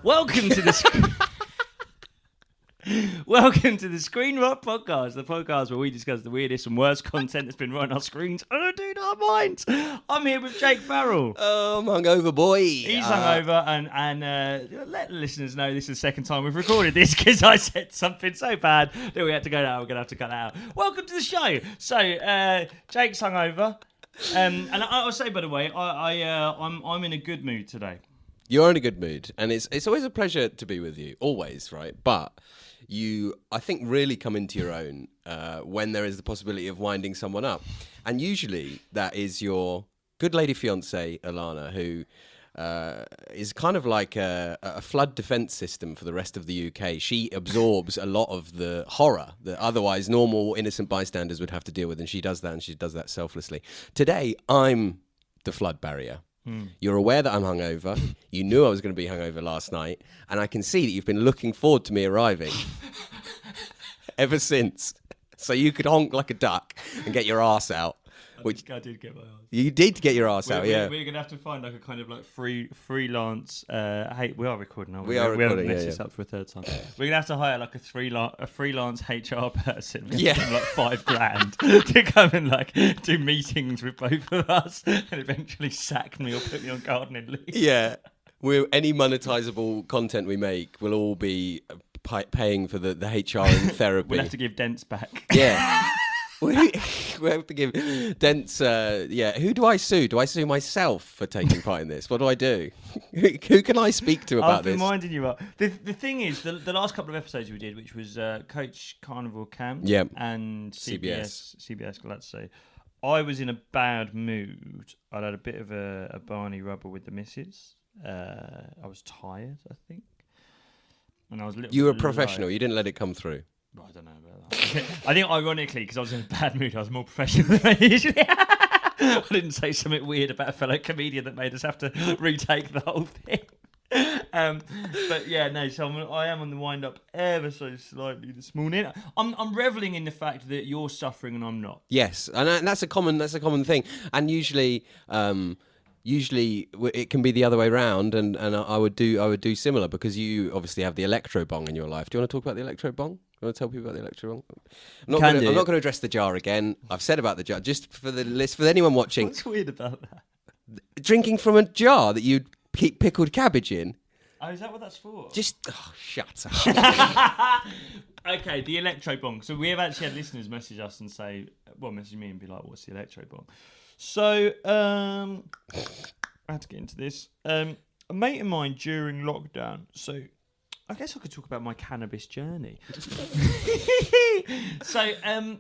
Welcome to the Welcome to the Screen Rot Podcast, the podcast where we discuss the weirdest and worst content that's been right on our screens and I do not mind. I'm here with Jake Farrell. Oh, I'm hungover, boy. He's hungover, and let the listeners know this is the second time we've recorded this because I said something so bad that we had to go out. We're going to have to cut that out. Welcome to the show. So, Jake's hungover. And I'll say, by the way, I'm in a good mood today. You're in a good mood, and it's always a pleasure to be with you, always, right? But you, I think, really come into your own when there is the possibility of winding someone up. And usually that is your good lady fiancée, Alana, who is kind of like a flood defence system for the rest of the UK. She absorbs a lot of the horror that otherwise normal innocent bystanders would have to deal with, and she does that, and she does that selflessly. Today, I'm the flood barrier. You're aware that I'm hungover. You knew I was going to be hungover last night, and I can see that you've been looking forward to me arriving ever since. So you could honk like a duck and get your ass out. Which I did get my ass. You did get your ass out, yeah. We're going to have to find like a kind of like freelance. Hey, we are recording, aren't we? We are recording. We haven't messed this up for a third time. We're going to have to hire like a freelance HR person. Yeah, like $5,000 to come and like do meetings with both of us and eventually sack me or put me on gardening leave. Yeah, any monetizable content we make will all be paying for the HR and therapy. We'll have to give dents back. Yeah. We have to give Dents. Who do I sue? Do I sue myself for taking part in this? What do I do? Who can I speak to about this? I've been winding you up. The thing is, the last couple of episodes we did, which was Coach Carnival Camp and CBS, glad to say, I was in a bad mood. I'd had a bit of a Barney rubber with the missus. I was tired, I think. And I was You were a professional. Low. You didn't let it come through. I don't know about that. I think ironically, because I was in a bad mood, I was more professional than I usually am. I didn't say something weird about a fellow comedian that made us have to retake the whole thing. But yeah, no. So I am on the wind up ever so slightly this morning. I'm reveling in the fact that you're suffering and I'm not. Yes, and that's a common thing. And usually it can be the other way around, and I would do similar because you obviously have the electro bong in your life. Do you want to talk about the electro bong? You want to tell people about the electro bong? I'm not going to address the jar again. I've said about the jar just for the list for anyone watching. What's weird about that? Drinking from a jar that you'd keep pickled cabbage in. Oh, is that what that's for? Shut up. Okay, the electro bong. So we have actually had listeners message us and say, message me and be like, "What's the electro bong?" So I had to get into this. A mate of mine during lockdown. So I guess I could talk about my cannabis journey. So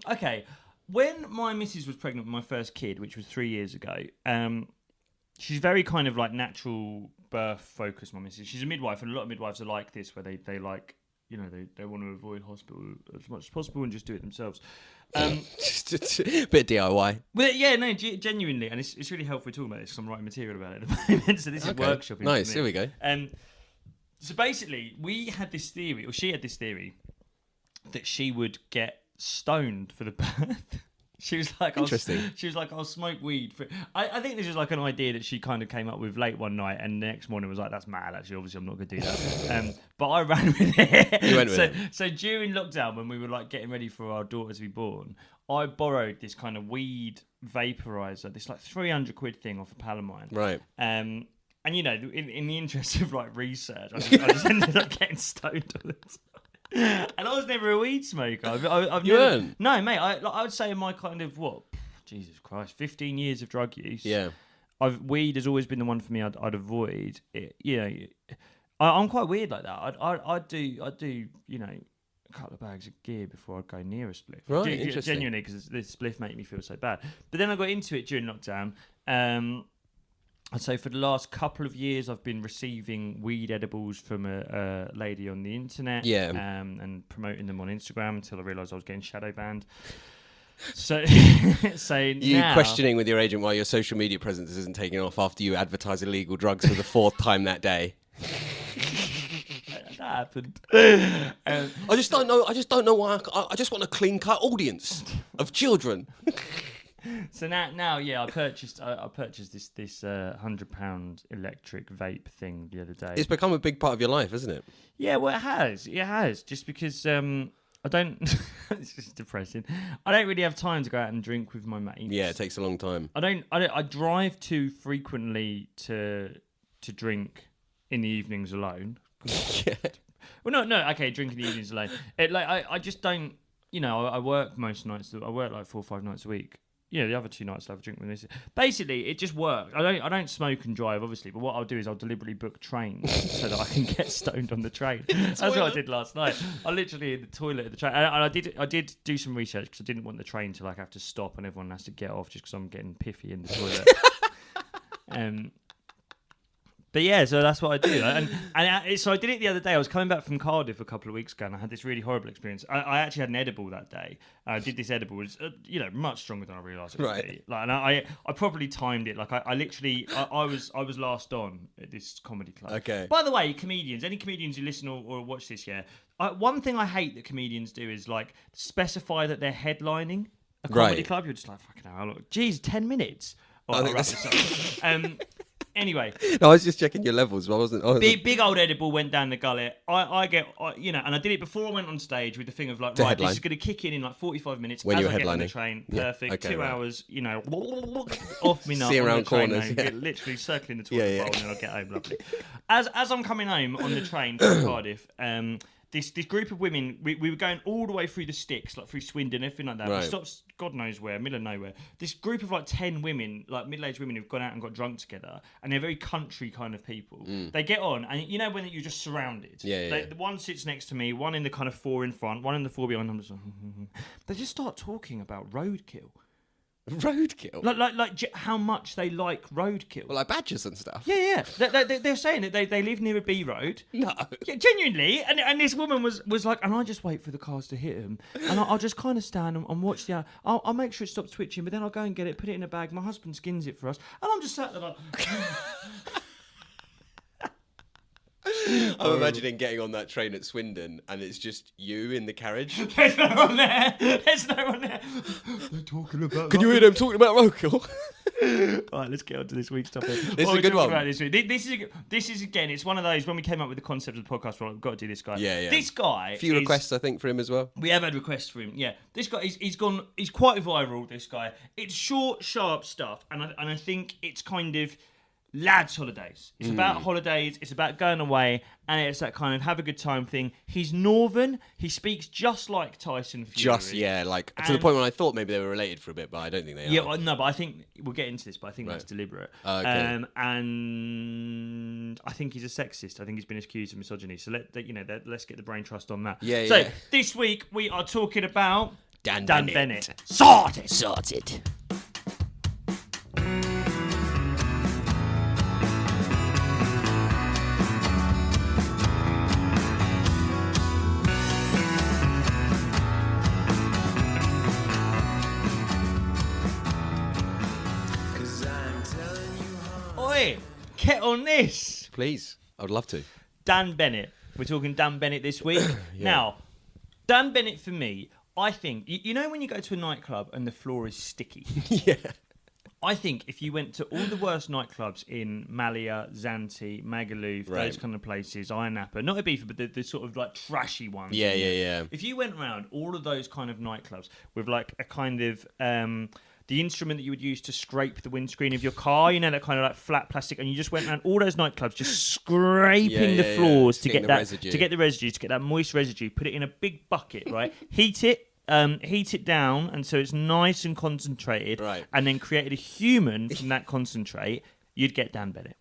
okay, when my missus was pregnant with my first kid, which was 3 years ago, she's very kind of like natural birth focused. My missus, she's a midwife, and a lot of midwives are like this, where they like, you know, they want to avoid hospital as much as possible and just do it themselves. Just a bit DIY. Well, yeah, no, genuinely, and it's really helpful talking about this because I'm writing material about it at the moment. So this is workshopping. Nice, here we go. So basically, we had this theory, or she had this theory, that she would get stoned for the birth. She was like, interesting. She was like, I'll smoke weed. I think this is like an idea that she kind of came up with late one night, and the next morning was like, that's mad. Actually, obviously, I'm not going to do that. But I ran with it. You went with it. So during lockdown, when we were like getting ready for our daughter to be born, I borrowed this kind of weed vaporizer, this like 300 quid thing off of Palomine. Right. And you know, in the interest of like research, I just ended up getting stoned all the time. And I was never a weed smoker. I've you never, weren't? No, mate. I would say in my kind of Jesus Christ, 15 years of drug use. Yeah. Weed has always been the one for me. I'd avoid. I'm quite weird like that. I'd do. You know, a couple of bags of gear before I'd go near a spliff. Right, interesting. Genuinely, because this spliff made me feel so bad. But then I got into it during lockdown. I'd say for the last couple of years, I've been receiving weed edibles from a lady on the internet, and promoting them on Instagram until I realised I was getting shadow banned. So you now, questioning with your agent why your social media presence isn't taking off after you advertise illegal drugs for the fourth time that day. That happened. I just don't know why. I just want a clean cut audience of children. So now, yeah, I purchased this £100 electric vape thing the other day. It's become a big part of your life, hasn't it? Yeah, well, it has. Just because I don't. It's just depressing. I don't really have time to go out and drink with my mates. Yeah, it takes a long time. I drive too frequently to drink in the evenings alone. Yeah. Well, no. Okay, drink in the evenings alone. I just don't. I work most nights. I work like 4 or 5 nights a week. The other 2 nights I have a drink with this. Basically, it just works. I don't smoke and drive, obviously, but what I'll do is I'll deliberately book trains so that I can get stoned on the train. That's what I did last night. I literally in the toilet at the train. And I did do some research because I didn't want the train to have to stop and everyone has to get off just because I'm getting piffy in the toilet. But yeah, so that's what I do. So I did it the other day. I was coming back from Cardiff a couple of weeks ago and I had this really horrible experience. I actually had an edible that day. I did this edible. It was, much stronger than I realised it would be. And I probably timed it. I was last on at this comedy club. Okay. By the way, any comedians who listen or watch this, one thing I hate that comedians do is specify that they're headlining a comedy club. You're just like, fucking hell, look, geez, 10 minutes. I think that's... Anyway, no, I was just checking your levels. But I wasn't. Big old edible went down the gullet. I and I did it before I went on stage with the thing of this is going to kick in 45 minutes when as you're I headlining. get on the train. Perfect. Okay, 2 right. hours, off me nut. See on around the train, corners. Yeah. Literally circling the toilet bowl, and then I'll get home. Lovely. As I'm coming home on the train from Cardiff, this group of women, we were going all the way through the sticks, through Swindon, everything like that. Right. We stopped God knows where, middle of nowhere. This group of 10 women, middle-aged women who've gone out and got drunk together, and they're very country kind of people. They get on, and when you're just surrounded. Yeah. The one sits next to me, one in the kind of 4 in front, one in the 4 behind. I'm just they just start talking about roadkill. Roadkill? How much they like roadkill. Well, like badgers and stuff. Yeah. They're saying that they live near a B road. No. Yeah, genuinely. And this woman was like, and I just wait for the cars to hit him. And I'll just kind of stand and watch the... I'll make sure it stops twitching, but then I'll go and get it, put it in a bag. My husband skins it for us. And I'm just sat there like... I'm imagining getting on that train at Swindon and it's just you in the carriage. There's no one there. They're talking about... Can you hear them talking about roadkill? All right, let's get on to this week's topic. This is a good one. This is again, it's one of those, when we came up with the concept of the podcast, we've got to do this guy. Yeah. This guy... A few requests, I think, for him as well. We have had requests for him, yeah. This guy, he's quite viral, this guy. It's short, sharp stuff, and I think it's kind of... lads' holidays. It's about holidays, it's about going away, and it's that kind of have a good time thing. He's northern, he speaks just like Tyson Fury. To the point when I thought maybe they were related for a bit, but I don't think they are. Yeah, well, no, but I think, we'll get into this, but I think that's deliberate. Okay. And I think he's a sexist. I think he's been accused of misogyny. So let's get the brain trust on that. Yeah. This week we are talking about Dan Bennett. Sorted. Get on this. Please, I would love to. Dan Bennett. We're talking Dan Bennett this week. Now, Dan Bennett for me, I think, when you go to a nightclub and the floor is sticky? Yeah. I think if you went to all the worst nightclubs in Malia, Zante, Magaluf, those kind of places, Iron Napa, not Ibiza, but the sort of trashy ones. Yeah. If you went around all of those kind of nightclubs with a kind of... the instrument that you would use to scrape the windscreen of your car, that kind of flat plastic, and you just went around all those nightclubs just scraping the floors to get the residue, to get that moist residue, put it in a big bucket, right? Heat it down, and so it's nice and concentrated, right? And then created a human from that concentrate, you'd get Dan Bennett.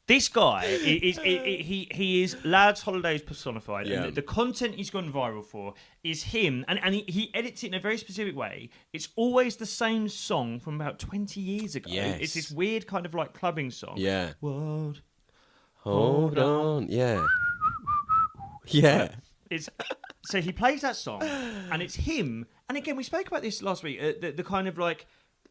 This guy he is lads' holidays personified, and the content he's gone viral for is him, and he edits it in a very specific way. It's always the same song from about 20 years ago. Yes. It's this weird kind of clubbing song. Yeah. World, hold on. Yeah. Yeah. So he plays that song, and it's him. And again, we spoke about this last week. The kind of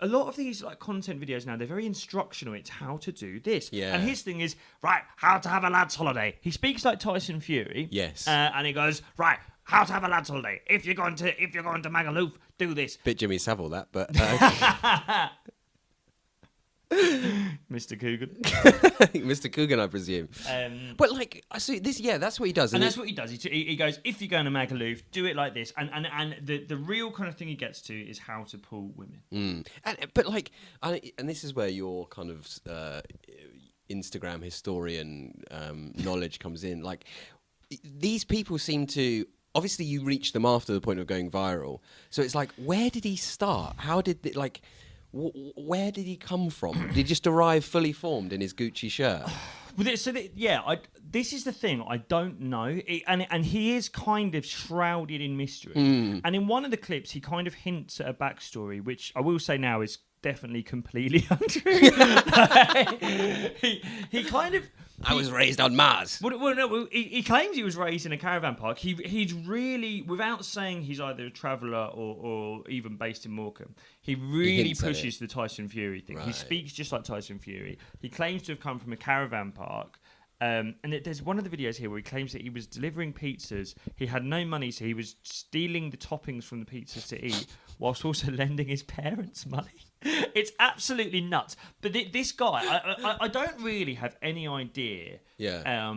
a lot of these content videos now, they're very instructional. It's how to do this. Yeah. And his thing is, right, how to have a lad's holiday. He speaks like Tyson Fury. Yes. And he goes, right, how to have a lads holiday. If you're going to Magaluf, do this. Bit Jimmy Savile that, but Mr. Coogan. Mr. Coogan, I presume. But like, I see this. Yeah, that's what he does. And that's what he does. He goes, if you're going to Magaluf, do it like this. And the real kind of thing he gets to is how to pull women. But like, and this is where your kind of Instagram historian knowledge comes in. Like, these people seem to. Obviously, you reach them after the point of going viral. So it's like, where did he start? How did it, like? Where did he come from? Did he just arrive fully formed in his Gucci shirt? This is the thing. I don't know, and he is kind of shrouded in mystery. And in one of the clips, he kind of hints at a backstory, which I will say now is definitely completely untrue. he kind of. I was raised on Mars. Well, no, he claims he was raised in a caravan park. He's really, without saying he's either a traveller or even based in Morecambe, he really pushes the Tyson Fury thing. Right. He speaks just like Tyson Fury. He claims to have come from a caravan park. And there's one of the videos here where he claims that he was delivering pizzas. He had no money, so he was stealing the toppings from the pizzas to eat, whilst also lending his parents money. It's absolutely nuts. But this guy, I don't really have any idea. Yeah.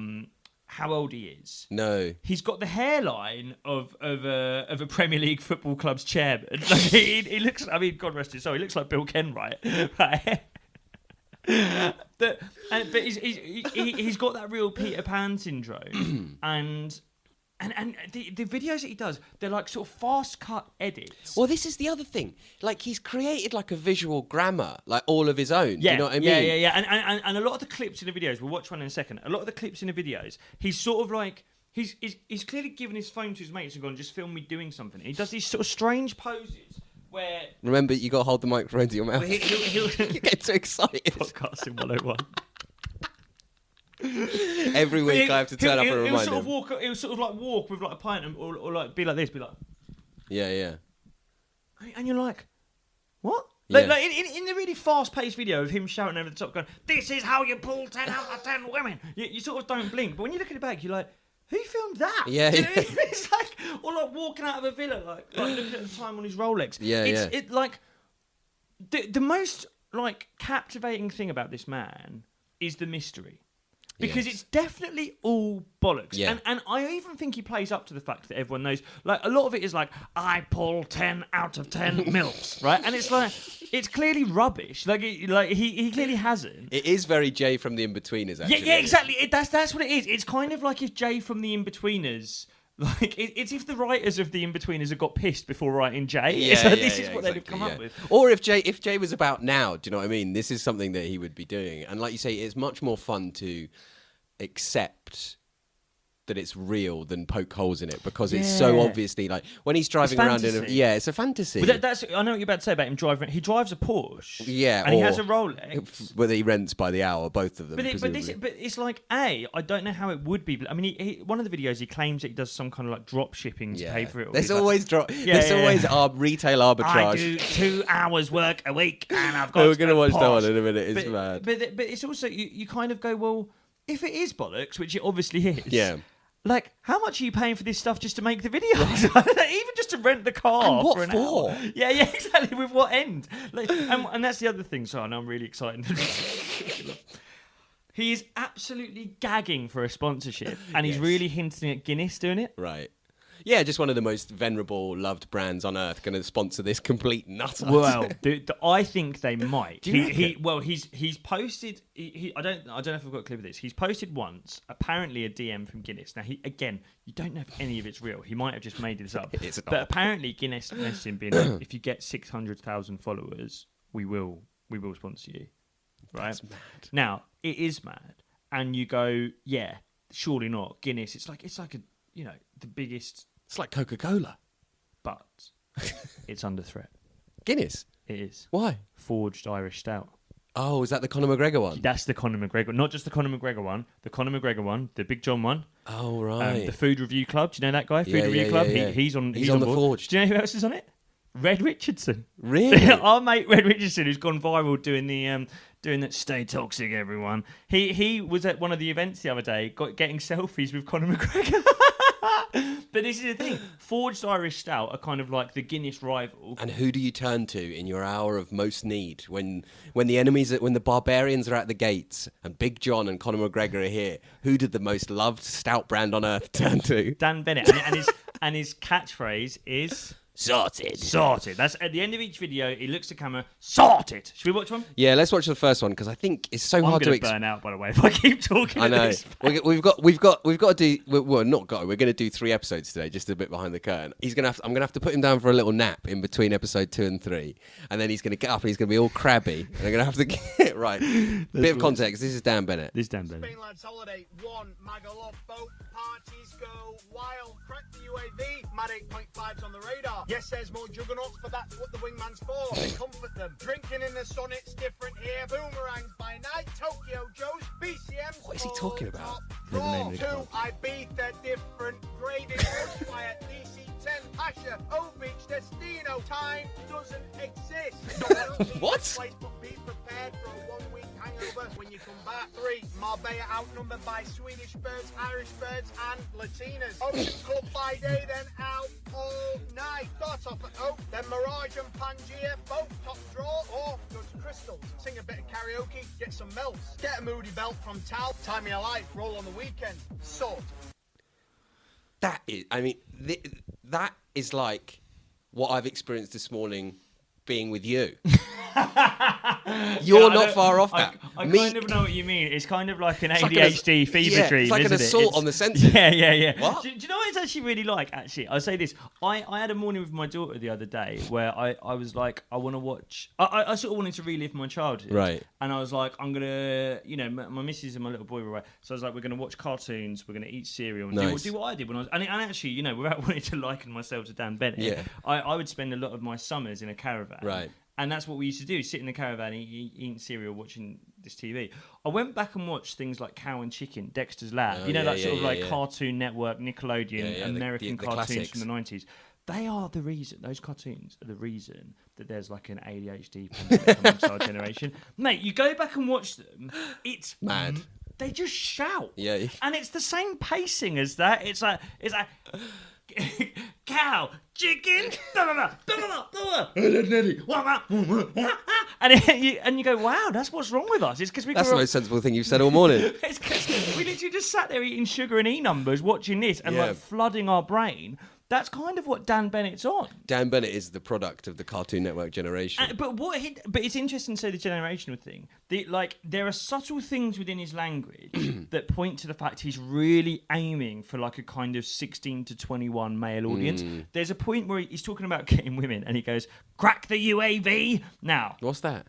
How old he is? No. He's got the hairline of a Premier League football club's chairman. Like, he looks. I mean, God rest his soul. He looks like Bill Kenwright. Right. But he's got that real Peter Pan syndrome, and the videos that he does, they're like sort of fast cut edits. Well, this is the other thing. Like, he's created like a visual grammar, like all of his own. Do you know what I mean? Yeah. And a lot of the clips in the videos, we'll watch one in a second. A lot of the clips in the videos, he's sort of like he's clearly given his phone to his mates and gone, just film me doing something. He does these sort of strange poses. Where remember, you got to hold the microphone to your mouth. He'll you get too excited. Podcasting 101. Every week I have to turn up and remind him. He'll sort of like walk with like a pint or like be like this, be like. Yeah. And you're like, what? Yeah. Like in the really fast-paced video of him shouting over the top, going, "This is how you pull 10 out of 10 women." You sort of don't blink, but when you look at it back, you're like, who filmed that? Yeah. You know what I mean? It's like, or like walking out of a villa, like looking at the time on his Rolex. It's like the most like captivating thing about this man is the mystery. Because it's definitely all bollocks. Yeah. And I even think he plays up to the fact that everyone knows. Like, a lot of it is like, I pull 10 out of 10 milks, right? And it's like, it's clearly rubbish. Like he clearly hasn't. It is very Jay from The Inbetweeners, actually. Yeah, exactly. That's what it is. It's kind of like if Jay from The Inbetweeners... Like, it's if the writers of The Inbetweeners had got pissed before writing Jay. This is what they'd have come up with. Or if Jay was about now, do you know what I mean? This is something that he would be doing. And like you say, it's much more fun to accept that it's real than poke holes in it, because it's so obviously, like, when he's driving around in it's a fantasy. But that's I know what you're about to say about him driving. He drives a Porsche. Yeah. And he has a Rolex. Whether he rents by the hour, both of them. But it's like, I don't know how it would be. I mean, he one of the videos he claims that he does some kind of like drop shipping to pay for it. There's always retail arbitrage. I do 2 hours work a week and I've got we're going to watch Porsche. that one in a minute. It's mad. But it's also, you kind of go, well, if it is bollocks, which it obviously is. Yeah. Like, how much are you paying for this stuff just to make the videos? Even just to rent the car. And what for? An for? Hour. Yeah, exactly. With what end? Like, and that's the other thing. So I know I'm really excited. He is absolutely gagging for a sponsorship, and he's really hinting at Guinness doing it. Right. Yeah, just one of the most venerable, loved brands on earth going to sponsor this complete nutter. Well, I think they might. Do you reckon? He's posted. I don't know if I've got a clip of this. He's posted once, apparently, a DM from Guinness. Now, you don't know if any of it's real. He might have just made this up. But apparently, Guinness messaged him being like, if you get 600,000 followers, we will sponsor you. Right? That's mad. Now, it is mad, and you go, yeah, surely not. Guinness. It's like a the biggest. It's like Coca-Cola. But it's under threat. Guinness? It is. Why? Forged Irish Stout. Oh, is that the Conor McGregor one? That's the Conor McGregor. Not just the Conor McGregor one. The Conor McGregor one. The Big John one. Oh, right. The Food Review Club. Do you know that guy? Food Review Club. Yeah. He's on the board. Forged. Do you know who else is on it? Red Richardson. Really? Our mate Red Richardson, who's gone viral doing that Stay Toxic, everyone. He was at one of the events the other day, getting selfies with Conor McGregor. But this is the thing. Forged Irish Stout are kind of like the Guinness rival. And who do you turn to in your hour of most need when the barbarians are at the gates and Big John and Conor McGregor are here? Who did the most loved stout brand on earth turn to? Dan Bennett, and his catchphrase is Sorted. sorted. That's at the end of each video. He looks to camera. Sorted. Should we watch one? Yeah, let's watch the first one because I think it's so hard to I'm going to burn out, by the way, if I keep talking. I know. This. We've got to do. Well, not got. We're going to do 3 episodes today, just a bit behind the curtain. I'm going to have to put him down for a little nap in between episode 2 and 3, and then he's going to get up and he's going to be all crabby, and I'm going to have to get right. Bit of context. This is Dan Bennett. This is Dan Bennett. Spain lads holiday 1, Magaluf boat parties go wild. Crack the UAV, mad 8.5s on the radar. Yes, there's more juggernauts, but that's what the wingman's for. They comfort them. Drinking in the sun, it's different here. Boomerangs by night, Tokyo Joe's, BCM's. What is he talking about? Draw 2, Ibiza, different grading. Bushfire, DC-10, Pasha, O-Beach, Destino. Time doesn't exist. What? Place, but be prepared for a 1-week hangover when you come back. 3, Marbella outnumbered by Swedish birds, Irish birds, and Latinas. Ocean Club by day, then out all night. Start off at Oak, then Mirage and Pangea, both top draw, or go to Crystals. Sing a bit of karaoke, get some melts. Get a moody belt from Tal, time of your life, roll on the weekend. Sort. That is. I mean, that is like what I've experienced this morning being with you. You're not far off that. I kind of know what you mean. It's kind of like an ADHD fever dream, it's like isn't an assault on the senses. Yeah. What? Do you know what it's actually really like? Actually, I'll say this. I had a morning with my daughter the other day where I was like, I want to watch. I sort of wanted to relive my childhood. Right. And I was like, I'm gonna, my missus and my little boy were away, so I was like, we're gonna watch cartoons, we're gonna eat cereal, and Nice. do what I did when I was. And actually, without wanting to liken myself to Dan Bennett, Yeah. I would spend a lot of my summers in a caravan. Right. And that's what we used to do, sit in the caravan, eating cereal, watching this TV. I went back and watched things like Cow and Chicken, Dexter's Lab, Cartoon Network, Nickelodeon, American the cartoons classics. from the 90s. They are the reason, those cartoons are the reason that there's like an ADHD pandemic amongst our generation. Mate, you go back and watch them, it's mad. They just shout. Yeah. And it's the same pacing as that. It's like cow, chicken, and you go, wow, that's what's wrong with us. It's because That's the most sensible thing you've said all morning. It's because we literally just sat there eating sugar and E numbers, watching this, and like flooding our brain. That's kind of what Dan Bennett's on. Dan Bennett is the product of the Cartoon Network generation. But it's interesting to say the generational thing. There are subtle things within his language that point to the fact he's really aiming for like a kind of 16 to 21 male audience. There's a point where he's talking about getting women, and he goes, "Crack the UAV." Now, What's that?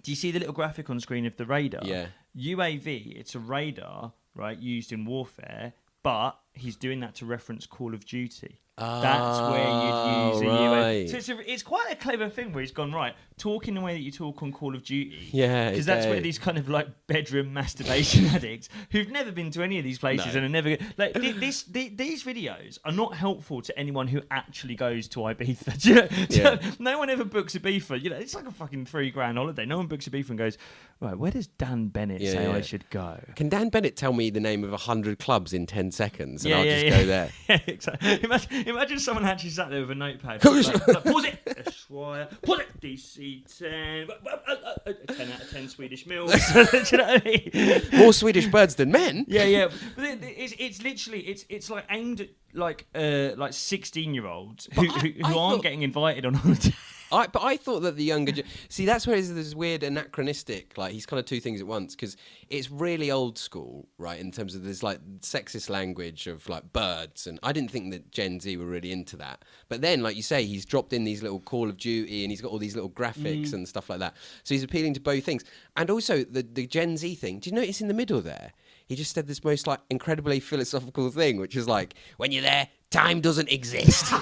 do you see the little graphic on screen of the radar? Yeah. UAV. It's a radar, right, used in warfare. But he's doing that to reference Call of Duty. That's where you'd use a UAV. So it's quite a clever thing where he's gone, right, talk in the way that you talk on Call of Duty. Yeah. Because that's where these kind of like bedroom masturbation addicts who've never been to any of these places and are never... Like, these videos are not helpful to anyone who actually goes to Ibiza. No one ever books Ibiza. It's like a fucking $3,000 holiday. No one books Ibiza and goes, right, where does Dan Bennett say I should go? Can Dan Bennett tell me the name of 100 clubs in 10 seconds and I'll just go there? Yeah, exactly. Imagine someone actually sat there with a notepad. like, pause it, Esquire, pause it, DC-10, 10 out of 10 Swedish mills. Do you know what I mean? More Swedish birds than men? Yeah. But it's literally, it's like aimed at like 16-year-olds who aren't getting invited on holiday. But I thought that the younger... See, that's where it's this weird anachronistic, like, he's kind of two things at once, because it's really old school, right, in terms of this, like, sexist language of, like, birds, and I didn't think that Gen Z were really into that. But then, like you say, he's dropped in these little Call of Duty, and he's got all these little graphics and stuff like that. So he's appealing to both things. And also, the Gen Z thing, do you notice in the middle there, he just said this most, like, incredibly philosophical thing, which is like, when you're there, time doesn't exist.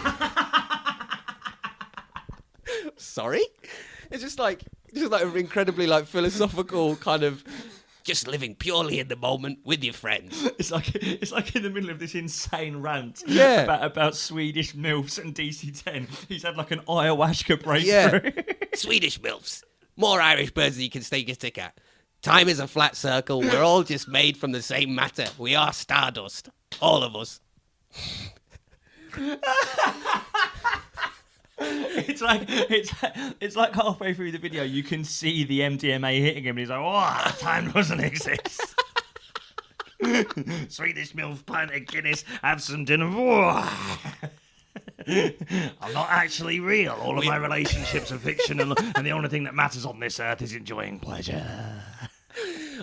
Sorry? It's just like an incredibly like philosophical kind of just living purely in the moment with your friends. It's like in the middle of this insane rant about Swedish MILFs and DC-10. He's had like an ayahuasca breakthrough. Yeah. Swedish MILFs. More Irish birds than you can stake a stick at. Time is a flat circle. We're all just made from the same matter. We are stardust. All of us. It's like halfway through the video you can see the MDMA hitting him and he's like, "Oh, time doesn't exist." Swedish MILF, pint of Guinness, have some dinner. I'm not actually real. All of my relationships are fictional, and the only thing that matters on this earth is enjoying pleasure.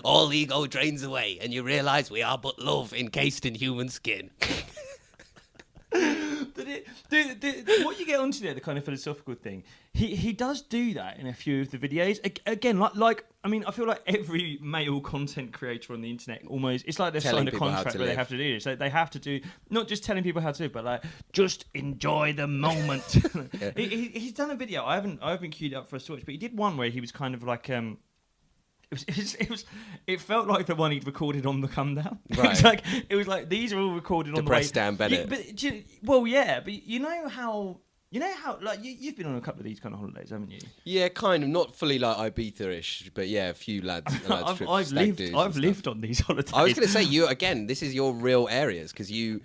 All ego drains away, and you realise we are but love encased in human skin. What you get onto there, the kind of philosophical thing, he does do that in a few of the videos. Again, like I mean, I feel like every male content creator on the internet almost, it's like they've signed a contract where they have to do this. Like, they have to do, not just telling people how to live, but like, just enjoy the moment. Yeah. He's done a video. I haven't queued up for us to watch, but he did one where he was kind of like It felt like the one he'd recorded on the come down. Right. It was like these are all recorded on the Depressed way. Dan Bennett. But you know how like you've been on a couple of these kind of holidays, haven't you? Yeah, kind of. Not fully like Ibiza-ish, but yeah, a few lads trips. I've lived on these holidays. I was going to say, this is your real areas, because you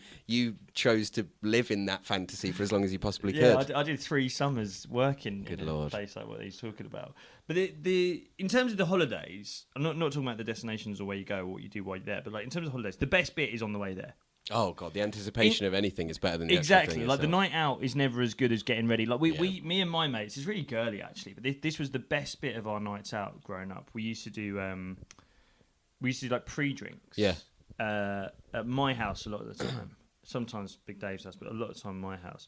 chose to live in that fantasy for as long as you possibly could. Yeah, I did 3 summers working in a place like what he's talking about. But in terms of the holidays, I'm not talking about the destinations or where you go or what you do while you're there, but like in terms of holidays, the best bit is on the way there. Oh god, the anticipation of anything is better than the exactly. actual thing Like the itself. night out is never as good as getting ready. Like me and my mates, it's really girly actually, but this was the best bit of our nights out growing up. We used to do like pre-drinks. Yeah. At my house a lot of the time. Sometimes Big Dave's house, but a lot of the time my house.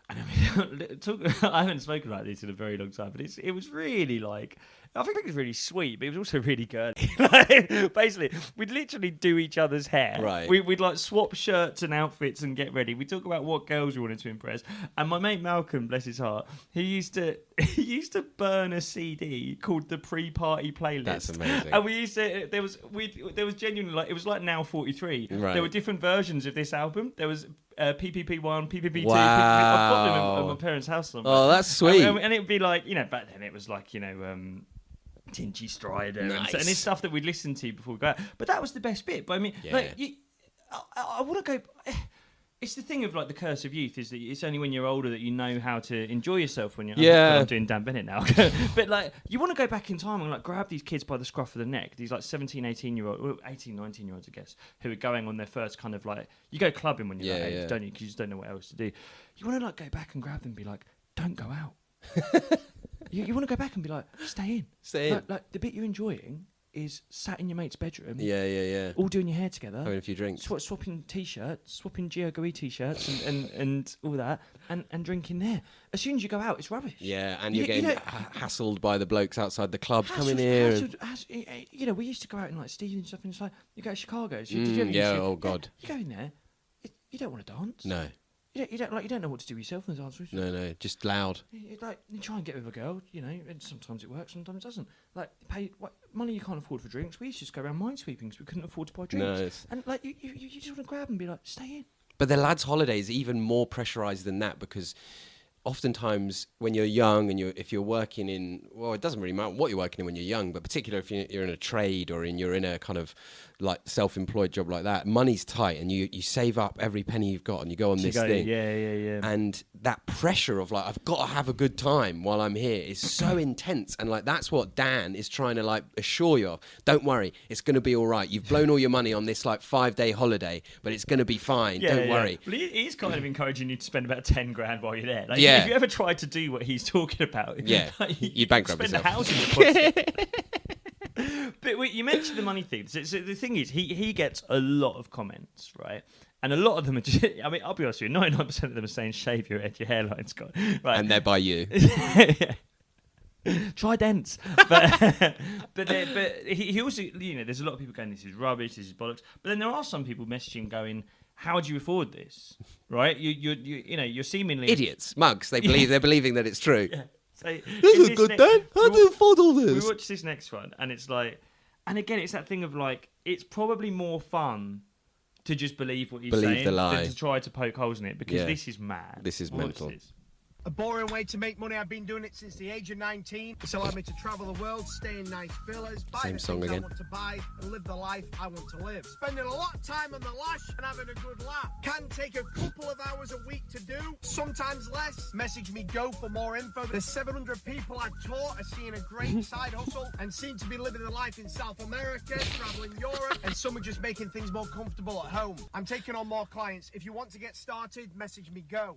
And I mean, I haven't spoken about this in a very long time, but it was really like, I think it was really sweet, but it was also really girly. Basically, we'd literally do each other's hair. Right. We'd like swap shirts and outfits and get ready. We'd talk about what girls we wanted to impress. And my mate Malcolm, bless his heart, he used to burn a CD called the Pre-Party Playlist. That's amazing. And we used to, there was genuinely like, it was like Now 43. Right. There were different versions of this album. There was PPP1, PPP2. Wow. I've got them at my parents' house somewhere. Oh, that's sweet. And it'd be like, back then it was like, Tinchy Strider Nice. and it's stuff that we'd listen to before we go out. But that was the best bit. But I mean, I want to go. It's the thing of like the curse of youth is that it's only when you're older that you know how to enjoy yourself. When you're I'm doing Dan Bennett now, but like you want to go back in time and like grab these kids by the scruff of the neck. These like 17, 18-year-old, 18, 19-year-olds, I guess, who are going on their first kind of like you go clubbing when you're that age, don't you? Because you just don't know what else to do. You want to like go back and grab them and be like, don't go out. You want to go back and be like, stay in. Stay in. Like the bit you're enjoying is sat in your mate's bedroom. Yeah. All doing your hair together. Having a few drinks. Swapping t-shirts, swapping Gio t-shirts and all that, and drinking there. As soon as you go out, it's rubbish. Yeah, and you're getting hassled by the blokes outside the clubs coming here. We used to go out in like Steve and stuff, and it's like, you go to Chicago. So oh God. You go in there, you don't want to dance. No. You don't know what to do with yourself in the dance room. No, just loud. You try and get with a girl, and sometimes it works, sometimes it doesn't. Like, pay money you can't afford for drinks. We used to just go around minesweeping because we couldn't afford to buy drinks. No, and like, you just want to grab and be like, stay in. But the lads' holiday is even more pressurised than that, because oftentimes when you're young and if you're working in, well, it doesn't really matter what you're working in when you're young, but particularly if you're in a trade or you're in a kind of like self-employed job like that, money's tight and you save up every penny you've got and you go on this thing. Yeah. And that pressure of like, I've got to have a good time while I'm here is so intense. And like, that's what Dan is trying to like assure you of. Don't worry, it's going to be all right. You've blown all your money on this like 5-day holiday, but it's going to be fine. Don't worry. Well, he's kind of encouraging you to spend about 10 grand while you're there. Like, yeah. If you ever tried to do what he's talking about, like, you'd bankrupt spend yourself. Spend the house in deposit. But you mentioned the money thing. So the thing is, he gets a lot of comments, right? And a lot of them are just, I mean, I'll be honest with you, 99% of them are saying shave your head, your hairline's gone. Right? And they're by you. Try dents. But he also, there's a lot of people going, this is rubbish, this is bollocks. But then there are some people messaging going, how do you afford this? Right? You're seemingly idiots, mugs. They're believing that it's true. Yeah. So this is good, Dan. How do you afford all this? We watch this next one, and it's like, and again, it's that thing of like, it's probably more fun to just believe what he's saying the lie than to try to poke holes in it, because this is mad. This is mental. A boring way to make money. I've been doing it since the age of 19. It's allowed me to travel the world, stay in nice villas, buy Same the song things again. I want to buy, and live the life I want to live. Spending a lot of time on the lash and having a good laugh. Can take a couple of hours a week to do, sometimes less. Message me go for more info. The 700 people I've taught are seeing a great side hustle and seem to be living the life in South America, traveling Europe, and some are just making things more comfortable at home. I'm taking on more clients. If you want to get started, message me go.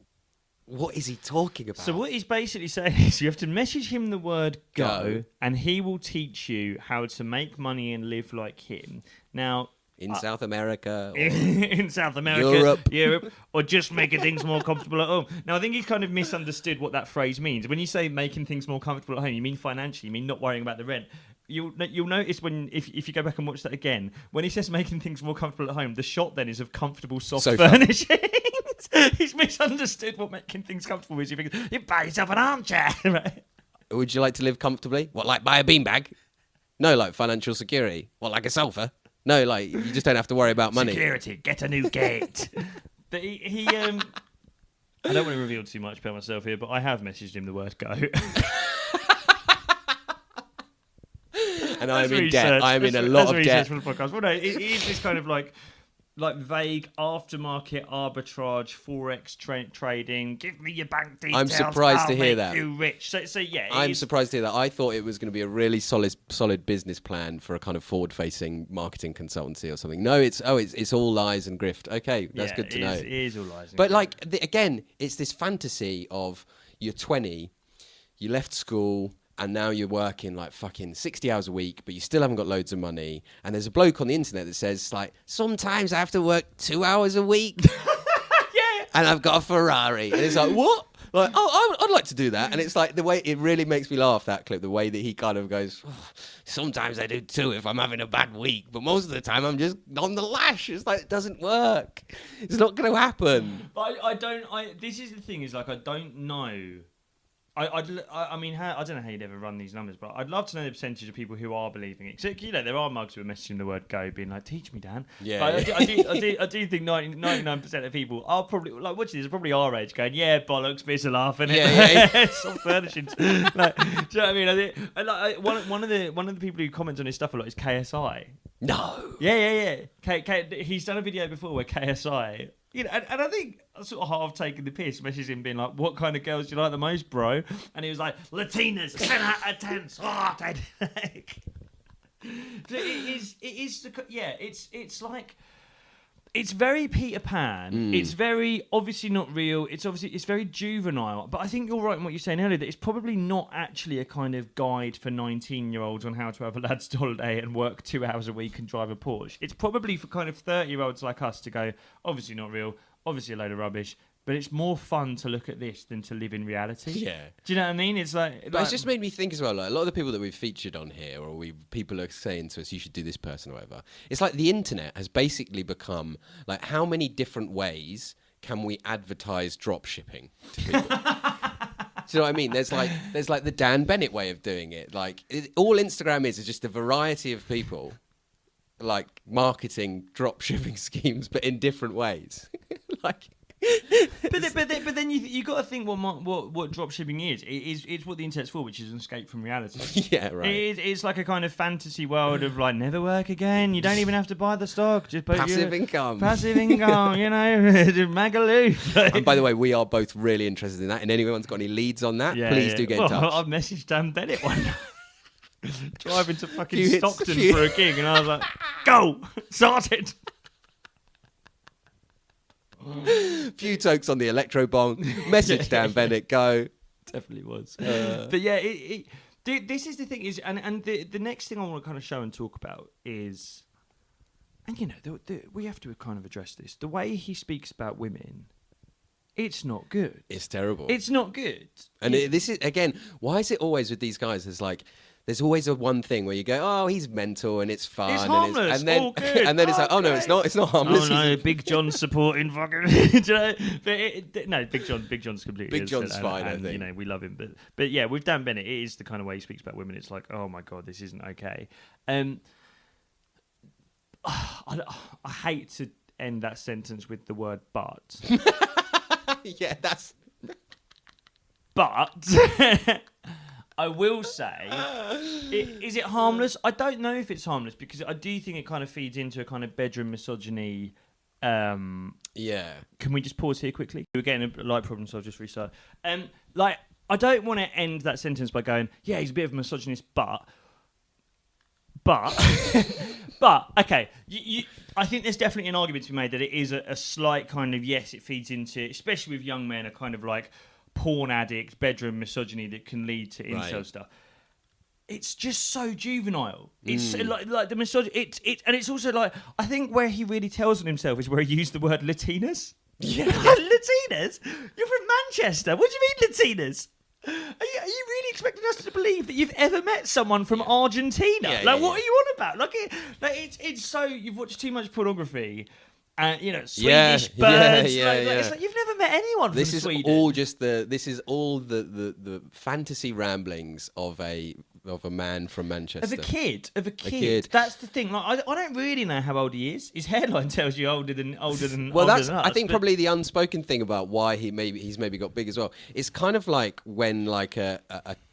What is he talking about? So what he's basically saying is you have to message him the word Go. and he will teach you how to make money and live like him. Now, in South America, or in South America, Europe. or just making things more comfortable at home. Now, I think he's kind of misunderstood what that phrase means. When you say making things more comfortable at home, you mean financially, you mean not worrying about the rent. You'll notice if you go back and watch that again, when he says making things more comfortable at home, the shot then is of comfortable soft furnishings. He's misunderstood what making things comfortable is. You think you buy yourself an armchair, right? Would you like to live comfortably? What, like buy a beanbag? No, like financial security. What, like a sofa? No, like you just don't have to worry about money. Security, get a new gate. But he I don't want to reveal too much about myself here, but I have messaged him the word go. And I'm in debt. I'm in a lot of debt. For the podcast. Well, no, it is this kind of like vague aftermarket arbitrage, forex trading. Give me your bank details. I'm surprised I'll to hear make that. you rich. So yeah, I'm surprised to hear that. I thought it was going to be a really solid business plan for a kind of forward-facing marketing consultancy or something. No, it's all lies and grift. Okay, that's good to know. It is all lies. But like again, it's this fantasy of you're 20, you left school. And now you're working like fucking 60 hours a week, but you still haven't got loads of money. And there's a bloke on the internet that says, like, sometimes I have to work 2 hours a week. Yeah. And I've got a Ferrari. And it's like, what? Like, oh, I'd like to do that. And it's like the way, it really makes me laugh, that clip, the way that he kind of goes, oh, sometimes I do too if I'm having a bad week. But most of the time I'm just on the lash. It's like, it doesn't work. It's not going to happen. But this is the thing, is like, I don't know. I mean, I don't know how you'd ever run these numbers, but I'd love to know the percentage of people who are believing it. So, you know, there are mugs who are messaging the word go, being like, teach me, Dan. Yeah. But I do think 99% of people are probably, like, watching this, are probably our age going, yeah, bollocks, bits of laughing. Yeah. Soft furnishings. Like, do you know what I mean? One of the people who comments on his stuff a lot is KSI. No. Yeah. He's done a video before where KSI... You know, and I think I sort of half taking the piss, messaging him being like, what kind of girls do you like the most, bro? And he was like, Latinas, 10 out of 10, sorted. It's like, it's very Peter Pan. It's very obviously not real. It's very juvenile. But I think you're right in what you're saying earlier, that it's probably not actually a kind of guide for 19-year-olds on how to have a lad's holiday and work 2 hours a week and drive a Porsche. It's probably for kind of 30-year-olds like us to go, obviously not real, obviously a load of rubbish, but it's more fun to look at this than to live in reality. Yeah. Do you know what I mean? It's like... But it's just made me think as well, like a lot of the people that we've featured on here, or people are saying to us, you should do this person or whatever. It's like the internet has basically become, like, how many different ways can we advertise drop shipping to people? Do you know what I mean? There's like the Dan Bennett way of doing it. Like, all Instagram is just a variety of people, like, marketing drop shipping schemes, but in different ways. Like... But then you got to think what dropshipping is. It's what the internet's for, which is an escape from reality. Yeah, right. It's like a kind of fantasy world of like never work again. You don't even have to buy the stock. Just passive income. Passive income. You know, Magaloo. And by the way, we are both really interested in that. And anyone's got any leads on that, please do get in touch. I've messaged Dan Bennett one night. Driving to fucking Stockton for a gig, and I was like, "Go, sorted." Few tokes on the electro bong. Message Dan Bennett. Go. Definitely was. But yeah, this is the thing is, and the next thing I want to kind of show and talk about is, and you know, we have to kind of address this. The way he speaks about women, it's not good. It's terrible. It's not good. And this is again, why is it always with these guys? There's always a one thing where you go, oh, he's mental and it's fun. It's harmless. And then, all good. And then it's like, oh, no, it's not harmless. Oh, no, Big John's supporting fucking... Do you know? But no, Big John's completely... Big John's fine, I think. You know, we love him. But yeah, with Dan Bennett, it is the kind of way he speaks about women. It's like, oh, my God, this isn't okay. I hate to end that sentence with the word but. Yeah, that's... But I will say, is it harmless? I don't know if it's harmless because I do think it kind of feeds into a kind of bedroom misogyny. Yeah. Can we just pause here quickly? We're getting a light problem, so I'll just restart. Like, I don't want to end that sentence by going, yeah, he's a bit of a misogynist, but, okay, I think there's definitely an argument to be made that it is a slight kind of, yes, it feeds into, especially with young men, a kind of like porn addicts, bedroom misogyny that can lead to incel stuff. It's just so juvenile. It's like the misogyny. And it's also like, I think where he really tells on himself is where he used the word Latinas. Yeah, Latinas. You're from Manchester. What do you mean Latinas? Are you really expecting us to believe that you've ever met someone from Argentina? What are you on about? It's so you've watched too much pornography. Swedish birds. It's like you've never met anyone from Sweden. This is all the fantasy ramblings of a man from Manchester. Of a kid. That's the thing. Like, I don't really know how old he is. His hairline tells you older than. Well, that's than us, I think probably the unspoken thing about why he's maybe got big as well. It's kind of like when like a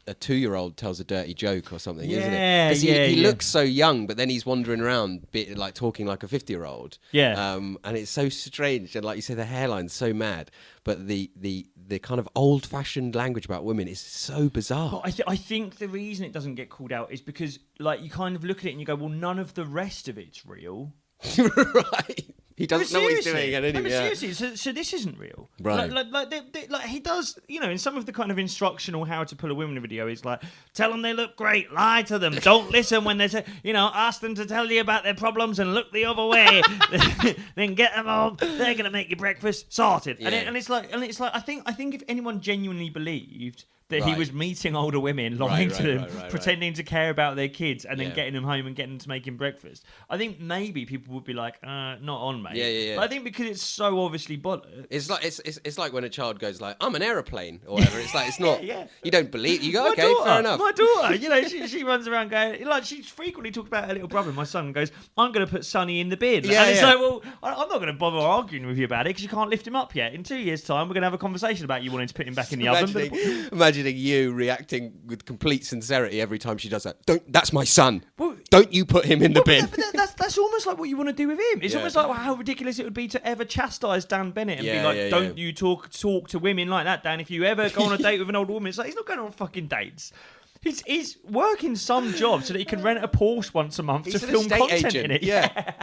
2-year-old tells a dirty joke or something, isn't it? Because he looks so young, but then he's wandering around like talking like a 50-year-old. Yeah. And it's so strange, and like you say, the hairline's so mad, but the kind of old-fashioned language about women is so bizarre. But I think the reason it doesn't get called out is because like you kind of look at it and you go, well, none of the rest of it's real. Right. He doesn't know what he's doing. Seriously, so this isn't real. Right. Like he does, in some of the kind of instructional how to pull a woman video, he's like, tell them they look great, lie to them, don't listen when they say, ask them to tell you about their problems and look the other way, then get them home, they're going to make you breakfast, sorted. Yeah. And it's like, I think if anyone genuinely believed that he was meeting older women, lying to them, pretending to care about their kids, and then getting them home and getting them to make him breakfast. I think maybe people would be like, not on, mate. Yeah. But I think because it's so obviously bollocks. It's like when a child goes like, I'm an aeroplane, or whatever. It's like, it's not, you don't believe, you go, My okay, daughter, fair enough. My daughter, she runs around going, like, she frequently talks about her little brother. My son goes, I'm going to put Sonny in the bin. And it's like, well, I'm not going to bother arguing with you about it because you can't lift him up yet. In 2 years' time, we're going to have a conversation about you wanting to put him back in the oven. Imagining you reacting with complete sincerity every time she does that. That's my son. Well, don't you put him in the bin. That's almost like what you want to do with him. It's almost like how ridiculous it would be to ever chastise Dan Bennett and be like, don't you talk to women like that, Dan. If you ever go on a date with an older woman, it's like, he's not going on fucking dates. He's working some job so that he can rent a Porsche once a month to film content in it. Yeah.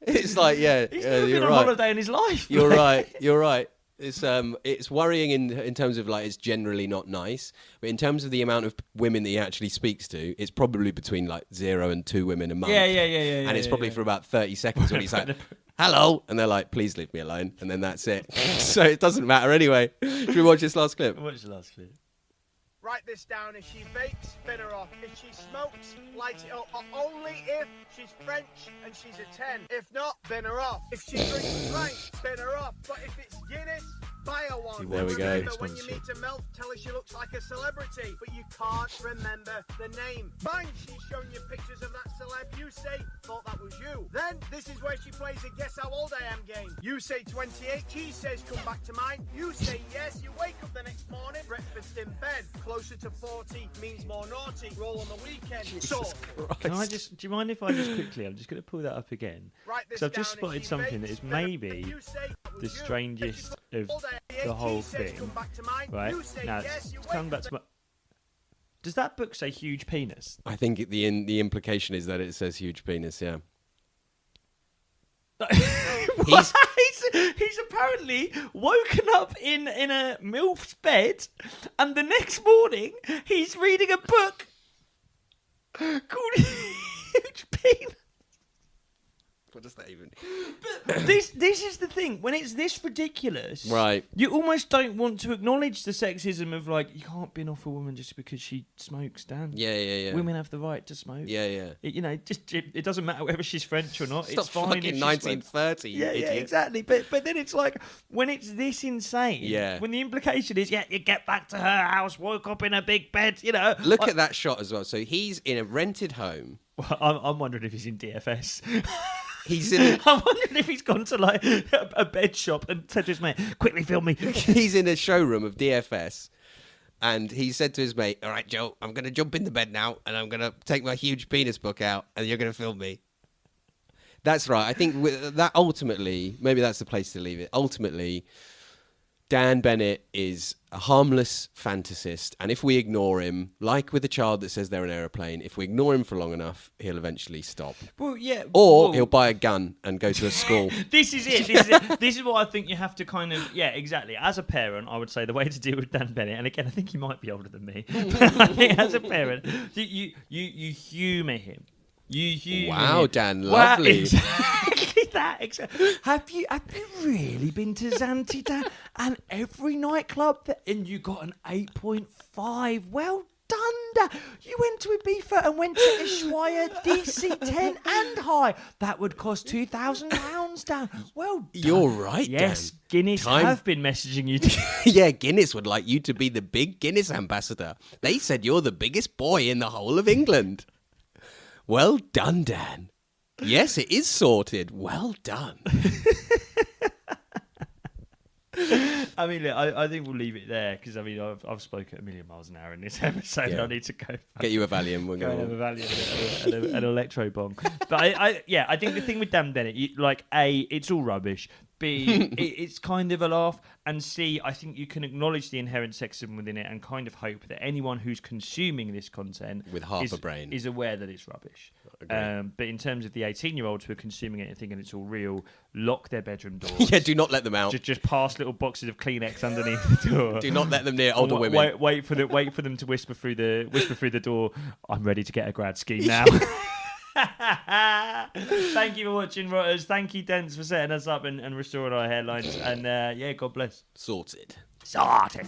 It's like, he's never been on holiday in his life. You're right. It's worrying in terms of like it's generally not nice, but in terms of the amount of women that he actually speaks to, it's probably between like 0 and 2 women a month. Yeah. And it's probably for about 30 seconds when he's like, hello, and they're like, please leave me alone, and then that's it. So it doesn't matter anyway. Should we watch this last clip? Watch the last clip. Write this down. If she vapes, spin her off. If she smokes, light it up. Only if she's French and she's a 10. If not, bin her off. If she drinks Sprite, spin her off. But if it's Guinness, buy her one. There we go. Remember, when you meet a MILF, tell her she looks like a celebrity, but you can't remember the name. Bang, she's showing you pictures of that celeb. You say, thought that was you. Then, this is where she plays a guess how old I am game. You say 28, she says come back to mine. You say yes, you wake up the next morning, breakfast in bed. Closer to 40 means more naughty. Roll on the weekend. So, do you mind if I just quickly, I'm just going to pull that up again. Because I've just spotted something that is maybe the strangest of the whole thing. Right? Now, it's coming back to my... Does that book say huge penis? I think the implication is that it says huge penis, yeah. He's apparently woken up in a MILF's bed, and the next morning he's reading a book called Huge Penis. What does that even... But this is the thing. When it's this ridiculous, right, you almost don't want to acknowledge the sexism of like, you can't bin off a woman just because she smokes, Dan. Yeah. Women have the right to smoke. Yeah. It doesn't matter whether she's French or not. It's fine fucking if she's 1930. Yeah, exactly. But then it's like, when it's this insane, when the implication is, you get back to her house, woke up in a big bed, Look at that shot as well. So he's in a rented home. Well, I'm wondering if he's in DFS. I'm wondering if he's gone to like a bed shop and said to his mate, quickly film me. He's in a showroom of DFS. And he said to his mate, "All right, Joe, I'm going to jump in the bed now, and I'm going to take my huge penis book out, and you're going to film me." That's right. I think that ultimately, maybe that's the place to leave it. Ultimately, Dan Bennett is a harmless fantasist, and if we ignore him, like with a child that says they're an aeroplane, if we ignore him for long enough, he'll eventually stop. Well, yeah. Or he'll buy a gun and go to a school. This is it. This is what I think you have to kind of, yeah, exactly. As a parent, I would say the way to deal with Dan Bennett, and again, I think he might be older than me, but I think as a parent, you humour him. You humour Wow, him. Dan, lovely. Exactly that. Have you really been to Zante, Dan? And every nightclub, and you got an 8.5. Well done, Dan. You went to Ibiza and went to Ushuaia, DC10 and high. That would cost £2,000, Dan. Well done. You're right, Yes, Dan. Guinness have been messaging you. Yeah, Guinness would like you to be the big Guinness ambassador. They said you're the biggest boy in the whole of England. Well done, Dan. Yes, it is sorted. Well done. I mean, look, I think we'll leave it there because I mean I've spoken a million miles an hour in this episode. Yeah. I need to go. Get you a Valium. We're Go and have going. a Valium and an electro bomb. But I think the thing with Dan Bennett, A, it's all rubbish. B, it's kind of a laugh. And C, I think you can acknowledge the inherent sexism within it and kind of hope that anyone who's consuming this content With half a brain. is aware that it's rubbish. But in terms of the 18-year-olds who are consuming it and thinking it's all real, lock their bedroom doors. Yeah, do not let them out. Just pass little boxes of Kleenex underneath the door. Do not let them near older women. Wait for them to whisper through the door. I'm ready to get a grad scheme now. Thank you for watching, Rotters. Thank you, Dents, for setting us up and restoring our hairlines. And God bless. Sorted. Sorted.